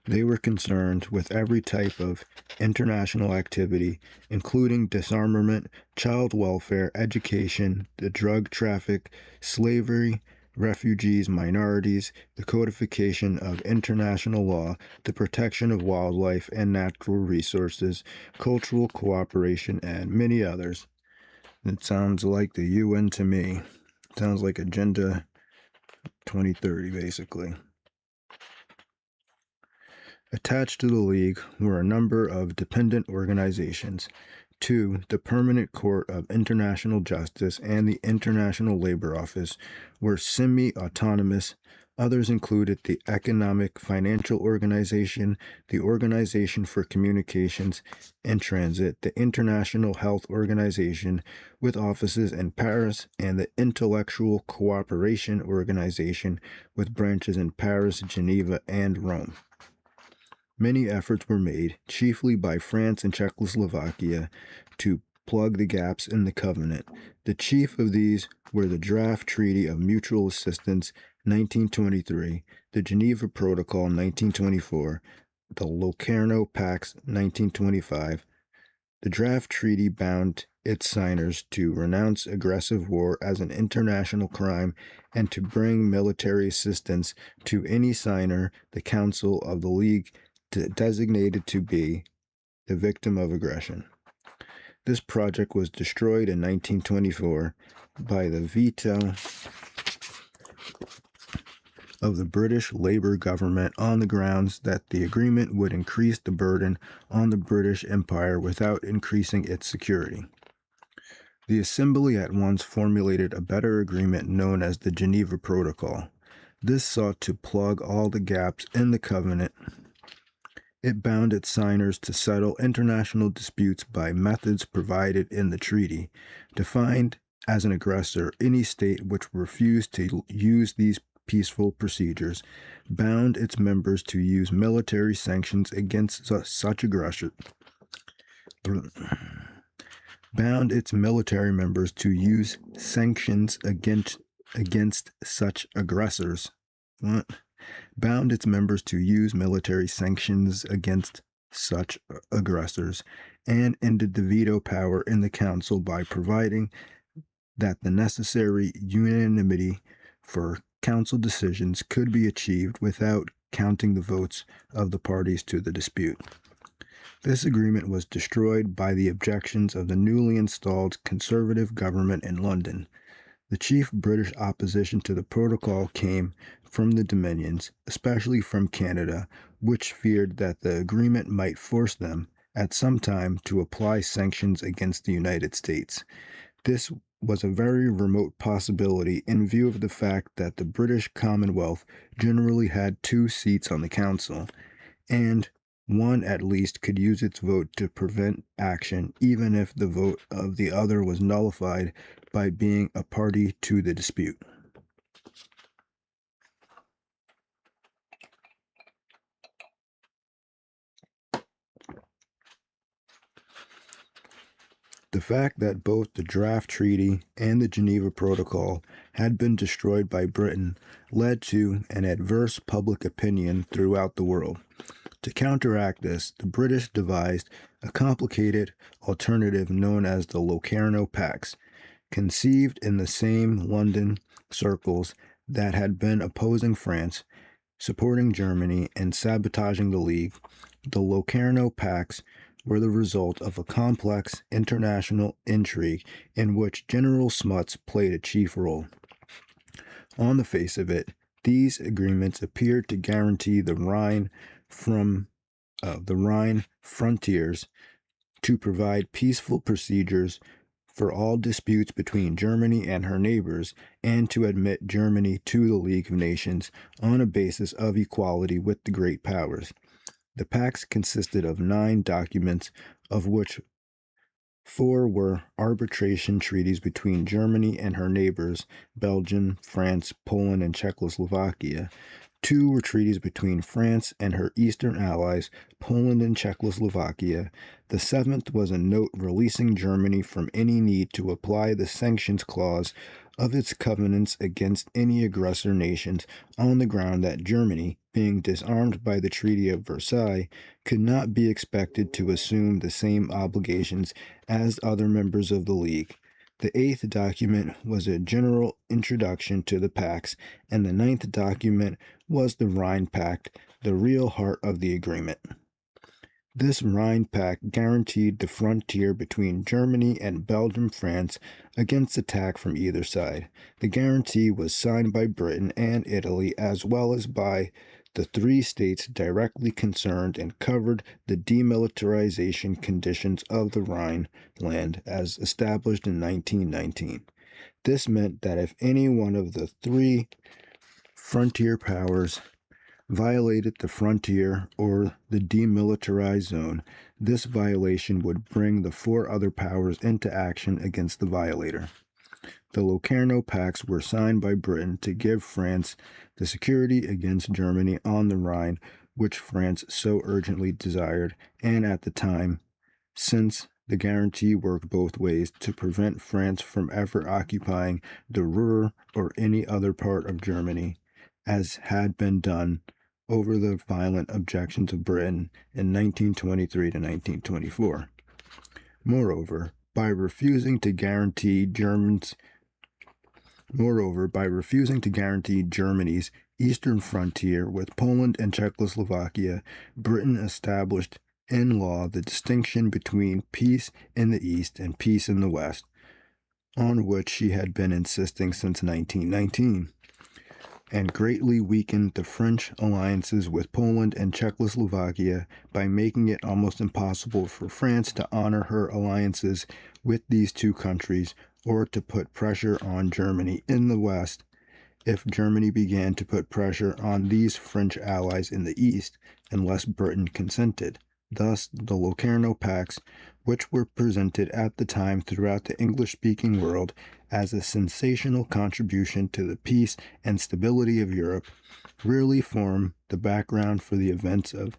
with every type of international activity, including disarmament, child welfare, education, the drug traffic, slavery, refugees, minorities, the codification of international law, the protection of wildlife and natural resources, cultural cooperation, and many others. It sounds like the UN to me. It sounds like Agenda 2030, basically. Attached to the League were a number of dependent organizations. 2. The Permanent Court of International Justice and the International Labor Office were semi-autonomous. Others included the Economic Financial Organization, the Organization for Communications and Transit, the International Health Organization with offices in Paris, and the Intellectual Cooperation Organization with branches in Paris, Geneva, and Rome. Many efforts were made, chiefly by France and Czechoslovakia, to plug the gaps in the covenant. The chief of these were the Draft Treaty of Mutual Assistance 1923, the Geneva Protocol 1924, the Locarno Pax 1925. The draft treaty bound its signers to renounce aggressive war as an international crime and to bring military assistance to any signer the Council of the League designated to be the victim of aggression. This project was destroyed in 1924 by the veto of the British Labour government on the grounds that the agreement would increase the burden on the British Empire without increasing its security. The Assembly at once formulated a better agreement known as the Geneva Protocol. This sought to plug all the gaps in the covenant. It bound its signers to settle international disputes by methods provided in the treaty, defined as an aggressor any state which refused to use these peaceful procedures, bound its members to use military sanctions against such aggressors, bound its military members to use sanctions against such aggressors. What? Bound its members to use military sanctions against such aggressors, and ended the veto power in the Council by providing that the necessary unanimity for Council decisions could be achieved without counting the votes of the parties to the dispute. This agreement was destroyed by the objections of the newly installed Conservative government in London. The chief British opposition to the protocol came from the Dominions, especially from Canada, which feared that the agreement might force them, at some time, to apply sanctions against the United States. This was a very remote possibility in view of the fact that the British Commonwealth generally had 2 seats on the Council, and one at least could use its vote to prevent action, even if the vote of the other was nullified by being a party to the dispute. The fact that both the draft treaty and the Geneva Protocol had been destroyed by Britain led to an adverse public opinion throughout the world. To counteract this, the British devised a complicated alternative known as the Locarno Pax. Conceived in the same London circles that had been opposing France, supporting Germany, and sabotaging the League, the Locarno Pax were the result of a complex international intrigue in which General Smuts played a chief role. On the face of it, these agreements appeared to guarantee the Rhine frontiers, to provide peaceful procedures for all disputes between Germany and her neighbors, and to admit Germany to the League of Nations on a basis of equality with the great powers. The pacts consisted of 9 documents, of which 4 were arbitration treaties between Germany and her neighbors, Belgium, France, Poland, and Czechoslovakia. 2 were treaties between France and her eastern allies, Poland and Czechoslovakia. The 7th was a note releasing Germany from any need to apply the sanctions clause of its covenants against any aggressor nations, on the ground that Germany, being disarmed by the Treaty of Versailles, could not be expected to assume the same obligations as other members of the League. The 8th document was a general introduction to the pacts, and the 9th document was the Rhine Pact, the real heart of the agreement. This Rhine Pact guaranteed the frontier between Germany and Belgium-France against attack from either side. The guarantee was signed by Britain and Italy, as well as by the 3 states directly concerned, and covered the demilitarization conditions of the Rhineland as established in 1919. This meant that if any one of the 3 frontier powers violated the frontier or the demilitarized zone, this violation would bring the 4 other powers into action against the violator. The Locarno Pacts were signed by Britain to give France the security against Germany on the Rhine, which France so urgently desired, and at the time, since the guarantee worked both ways, to prevent France from ever occupying the Ruhr or any other part of Germany, as had been done over the violent objections of Britain in 1923 to 1924. Moreover, by refusing to guarantee Germany's eastern frontier with Poland and Czechoslovakia, Britain established in law the distinction between peace in the East and peace in the West, on which she had been insisting since 1919, and greatly weakened the French alliances with Poland and Czechoslovakia by making it almost impossible for France to honor her alliances with these 2 countries, or to put pressure on Germany in the West if Germany began to put pressure on these French allies in the East, unless Britain consented. Thus, the Locarno Pacts, which were presented at the time throughout the English-speaking world as a sensational contribution to the peace and stability of Europe, really form the background for the events of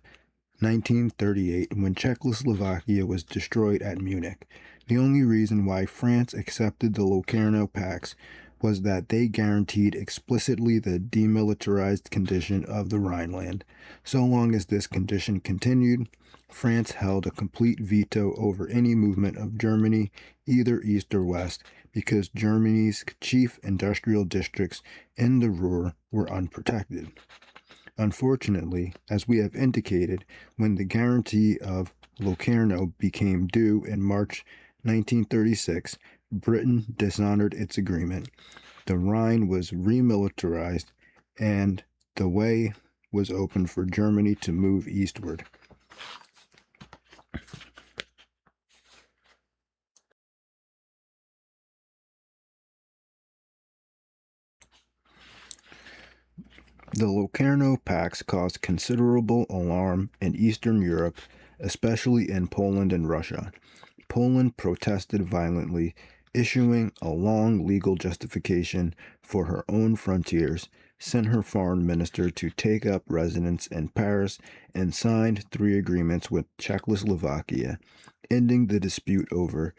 1938, when Czechoslovakia was destroyed at Munich. The only reason why France accepted the Locarno Pacts was that they guaranteed explicitly the demilitarized condition of the Rhineland. So long as this condition continued, France held a complete veto over any movement of Germany, either east or west, because Germany's chief industrial districts in the Ruhr were unprotected. Unfortunately, as we have indicated, when the guarantee of Locarno became due in March 1936, Britain dishonored its agreement. The Rhine was remilitarized, and the way was open for Germany to move eastward. The Locarno Pacts caused considerable alarm in Eastern Europe, especially in Poland and Russia. Poland protested violently, issuing a long legal justification for her own frontiers, sent her foreign minister to take up residence in Paris, and signed 3 agreements with Czechoslovakia, ending the dispute over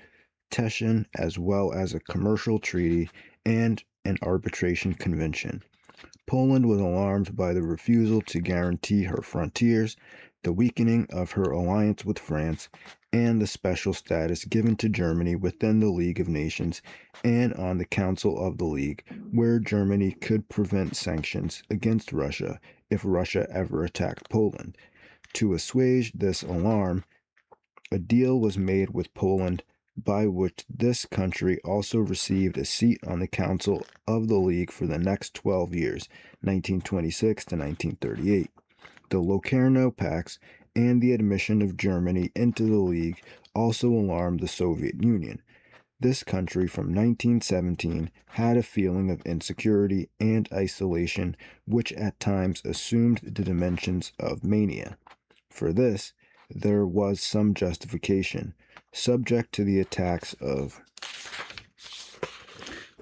Teschen, as well as a commercial treaty and an arbitration convention. Poland was alarmed by the refusal to guarantee her frontiers, the weakening of her alliance with France, and the special status given to Germany within the League of Nations and on the Council of the League, where Germany could prevent sanctions against Russia if Russia ever attacked Poland. To assuage this alarm, A deal was made with Poland by which this country also received a seat on the Council of the League for the next 12 years, 1926 to 1938. The Locarno Pacts and the admission of Germany into the League also alarmed the Soviet Union. This country from 1917 had a feeling of insecurity and isolation which at times assumed the dimensions of mania. For this, there was some justification. Subject to the attacks of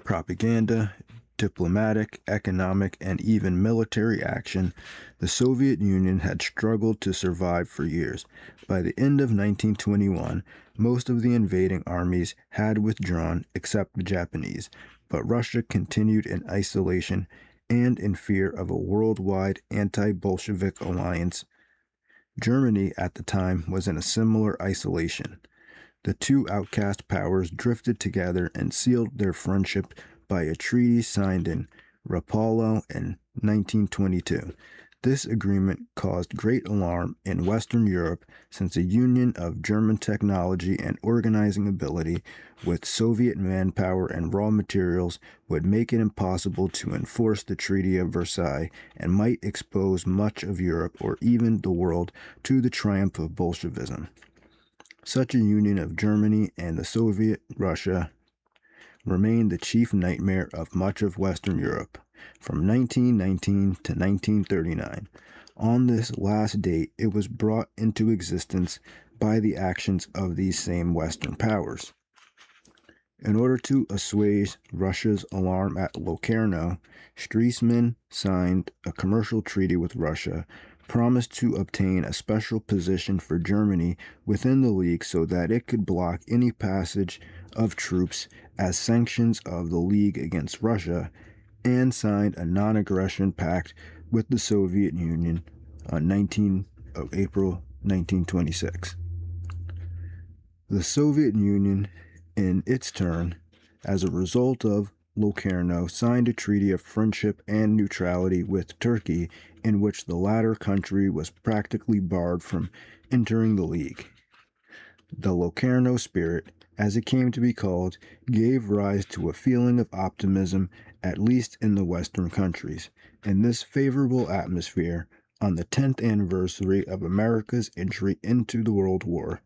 propaganda, diplomatic, economic, and even military action, the Soviet Union had struggled to survive for years. By the end of 1921, most of the invading armies had withdrawn except the Japanese, but Russia continued in isolation and in fear of a worldwide anti-Bolshevik alliance. Germany at the time was in a similar isolation. The two outcast powers drifted together and sealed their friendship by a treaty signed in Rapallo in 1922. This agreement caused great alarm in Western Europe since a union of German technology and organizing ability with Soviet manpower and raw materials would make it impossible to enforce the Treaty of Versailles and might expose much of Europe or even the world to the triumph of Bolshevism. Such a union of Germany and the Soviet Russia remained the chief nightmare of much of Western Europe from 1919 to 1939. On this last date, it was brought into existence by the actions of these same Western powers. In order to assuage Russia's alarm at Locarno, Stresemann signed a commercial treaty with Russia, promised to obtain a special position for Germany within the League so that it could block any passage of troops as sanctions of the League against Russia, and signed a non-aggression pact with the Soviet Union on April 1926. The Soviet Union, in its turn, as a result of Locarno, signed a treaty of friendship and neutrality with Turkey, in which the latter country was practically barred from entering the League. The Locarno spirit, as it came to be called, gave rise to a feeling of optimism, at least in the Western countries. In this favorable atmosphere, on the 10th anniversary of America's entry into the World War,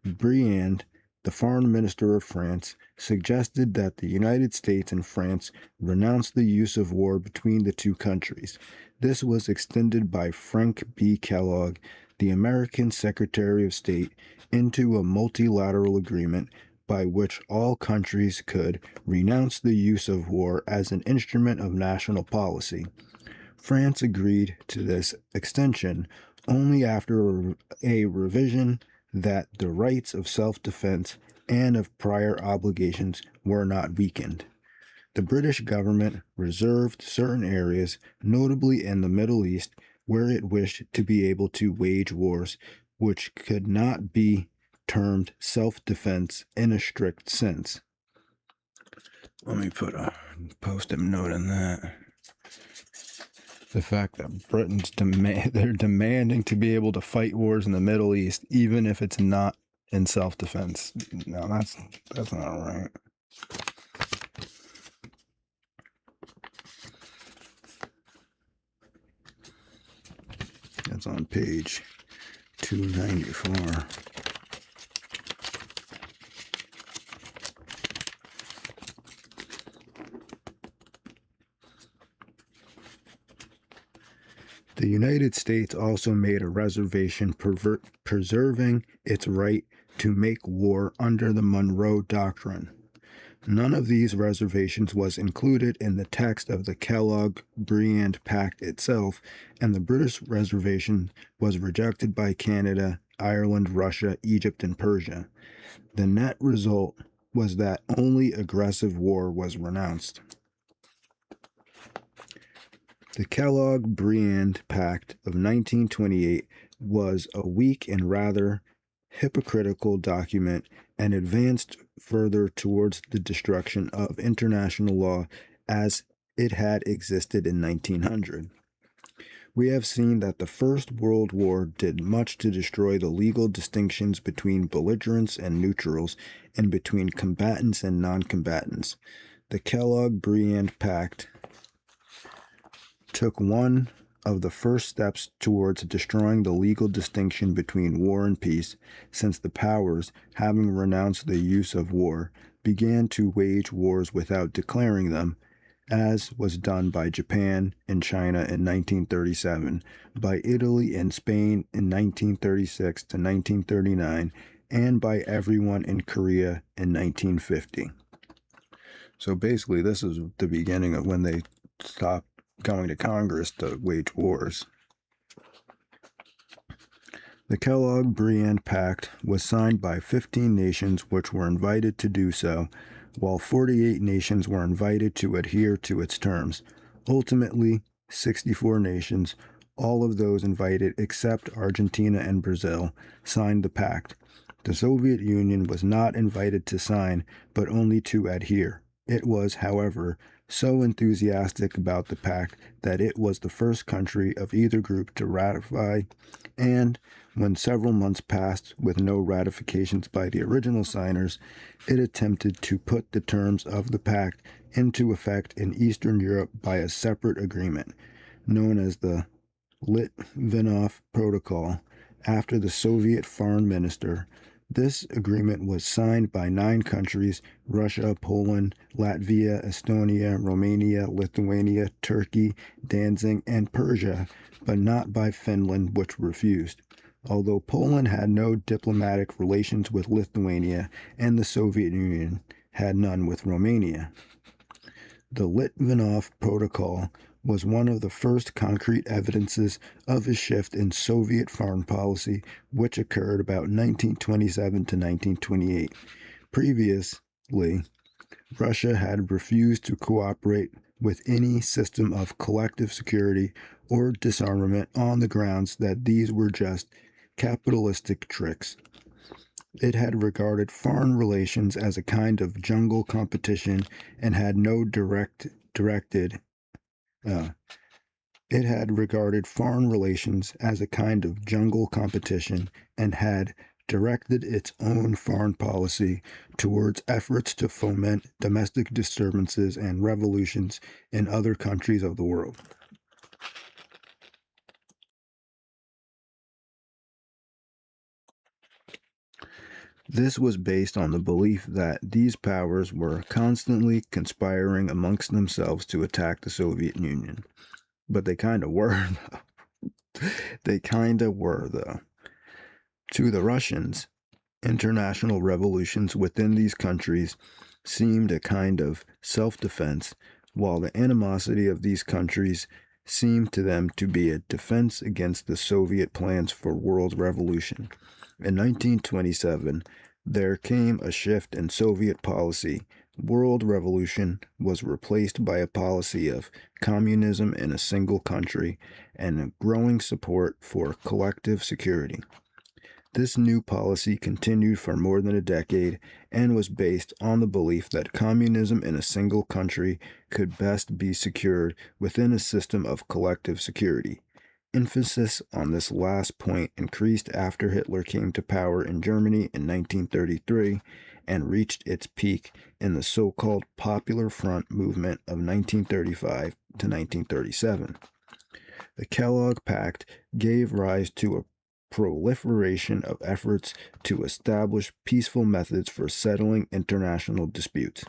Briand, the foreign minister of France, suggested that the United States and France renounce the use of war between the two countries. This was extended by Frank B. Kellogg, the American Secretary of State, into a multilateral agreement by which all countries could renounce the use of war as an instrument of national policy. France agreed to this extension only after a revision that the rights of self-defense and of prior obligations were not weakened. The British government reserved certain areas, notably in the Middle East, where it wished to be able to wage wars which could not be termed self-defense in a strict sense. Let me put a post-it note on that. The fact that Britain's they're demanding to be able to fight wars in the Middle East, even if it's not in self-defense. No, that's not right. That's on page 294. The United States also made a reservation preserving its right to make war under the Monroe Doctrine. None of these reservations was included in the text of the Kellogg-Briand Pact itself, and the British reservation was rejected by Canada, Ireland, Russia, Egypt, and Persia. The net result was that only aggressive war was renounced. The Kellogg-Briand Pact of 1928 was a weak and rather hypocritical document and advanced further towards the destruction of international law as it had existed in 1900. We have seen that the First World War did much to destroy the legal distinctions between belligerents and neutrals and between combatants and non-combatants. The Kellogg-Briand Pact took one of the first steps towards destroying the legal distinction between war and peace, since the powers, having renounced the use of war, began to wage wars without declaring them, as was done by Japan and China in 1937, by Italy and Spain in 1936 to 1939, and by everyone in Korea in 1950. So basically, this is the beginning of when they stopped going to Congress to wage wars. The Kellogg-Briand Pact was signed by 15 nations which were invited to do so, while 48 nations were invited to adhere to its terms. Ultimately, 64 nations, all of those invited except Argentina and Brazil, signed the pact. The Soviet Union was not invited to sign, but only to adhere. It was, however, so enthusiastic about the pact that it was the first country of either group to ratify, and when several months passed with no ratifications by the original signers, it attempted to put the terms of the pact into effect in Eastern Europe by a separate agreement, known as the Litvinov Protocol, after the Soviet foreign minister. This agreement was signed by 9 countries: Russia, Poland, Latvia, Estonia, Romania, Lithuania, Turkey, Danzig, and Persia, but not by Finland, which refused. Although Poland had no diplomatic relations with Lithuania and the Soviet Union had none with Romania. The Litvinov Protocol was one of the first concrete evidences of a shift in Soviet foreign policy, which occurred about 1927 to 1928. Previously, Russia had refused to cooperate with any system of collective security or disarmament on the grounds that these were just capitalistic tricks. It had regarded foreign relations as a kind of jungle competition and had no directed It had regarded foreign relations as a kind of jungle competition and had directed its own foreign policy towards efforts to foment domestic disturbances and revolutions in other countries of the world. This was based on the belief that these powers were constantly conspiring amongst themselves to attack the Soviet Union. But they kind of were, though. To the Russians, international revolutions within these countries seemed a kind of self-defense, while the animosity of these countries seemed to them to be a defense against the Soviet plans for world revolution. In 1927, there came a shift in Soviet policy. World revolution was replaced by a policy of communism in a single country and a growing support for collective security. This new policy continued for more than a decade and was based on the belief that communism in a single country could best be secured within a system of collective security. Emphasis on this last point increased after Hitler came to power in Germany in 1933 and reached its peak in the so-called Popular Front movement of 1935 to 1937. The Kellogg Pact gave rise to a proliferation of efforts to establish peaceful methods for settling international disputes.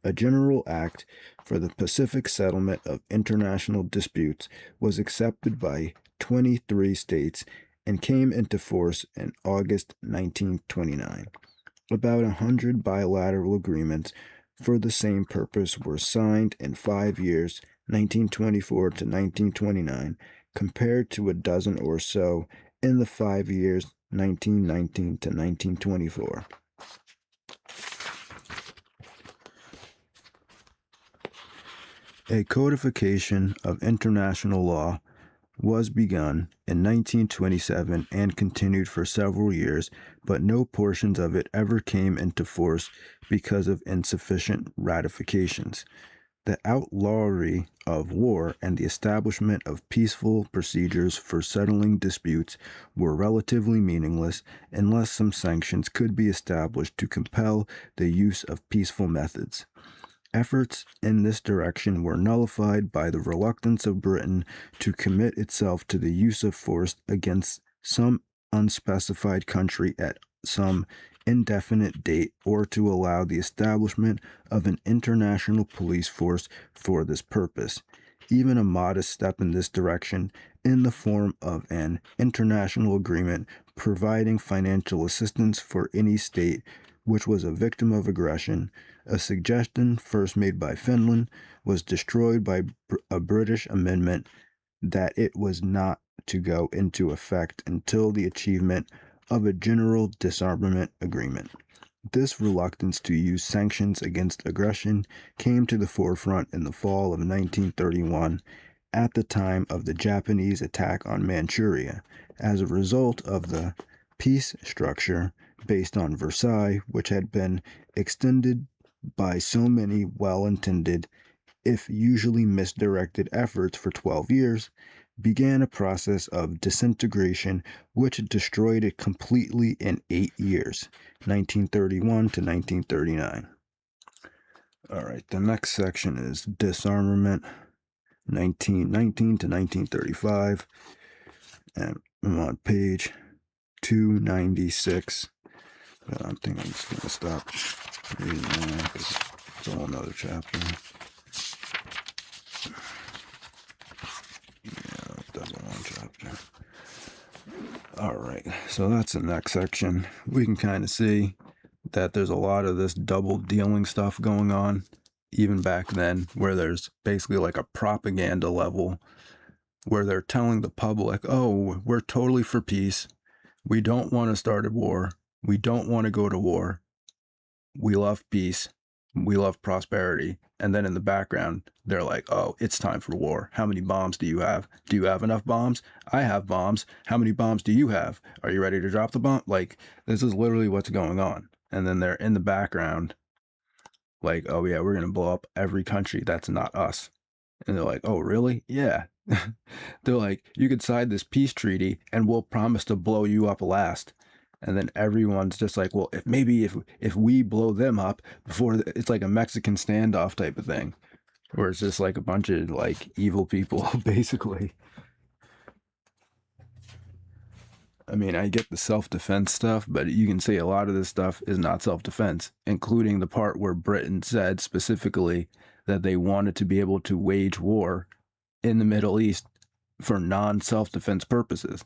A general act for the pacific settlement of international disputes was accepted by 23 states and came into force in August 1929. About 100 bilateral agreements for the same purpose were signed in 5 years, 1924 to 1929, compared to a dozen or so in the 5 years 1919 to 1924. A codification of international law was begun in 1927 and continued for several years, but no portions of it ever came into force because of insufficient ratifications. The outlawry of war and the establishment of peaceful procedures for settling disputes were relatively meaningless unless some sanctions could be established to compel the use of peaceful methods. Efforts in this direction were nullified by the reluctance of Britain to commit itself to the use of force against some unspecified country at some indefinite date, or to allow the establishment of an international police force for this purpose. Even a modest step in this direction, in the form of an international agreement providing financial assistance for any state which was a victim of aggression, a suggestion first made by Finland, was destroyed by a British amendment that it was not to go into effect until the achievement of a general disarmament agreement. This reluctance to use sanctions against aggression came to the forefront in the fall of 1931 at the time of the Japanese attack on Manchuria. As a result of the peace structure based on Versailles, which had been extended by so many well-intended, if usually misdirected efforts for 12 years, began a process of disintegration which destroyed it completely in 8 years, 1931 to 1939. All right, the next section is disarmament, 1919 to 1935, and I'm on page 296. I think I'm just going to stop reading that because it's a whole nother chapter. Yeah, that's a long chapter. All right, so that's the next section. We can kind of see that there's a lot of this double dealing stuff going on, even back then, where there's basically like a propaganda level where they're telling the public, oh, we're totally for peace. We don't want to start a war. We don't want to go to war. We love peace. We love prosperity. And then in the background, they're like, oh, it's time for war. How many bombs do you have? Do you have enough bombs? I have bombs. How many bombs do you have? Are you ready to drop the bomb? Like, this is literally what's going on. And then they're in the background, like, oh, yeah, we're going to blow up every country that's not us. And they're like, oh, really? Yeah. They're like, you could sign this peace treaty and we'll promise to blow you up last. And then everyone's just like, well, if we blow them up before it's like a Mexican standoff type of thing, where it's just like a bunch of like evil people, basically. I mean, I get the self-defense stuff, but you can say a lot of this stuff is not self-defense, including the part where Britain said specifically that they wanted to be able to wage war in the Middle East for non-self-defense purposes,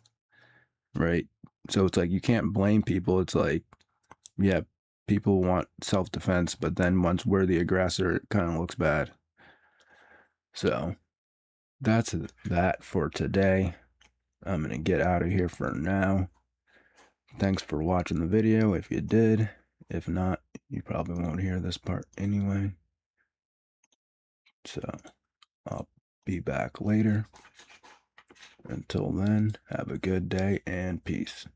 right? So it's like you can't blame people. It's like, yeah, people want self-defense, but then once we're the aggressor, it kind of looks bad. So that's that for today. I'm going to get out of here for now. Thanks for watching the video if you did. If not, you probably won't hear this part anyway. So I'll be back later. Until then, have a good day and peace.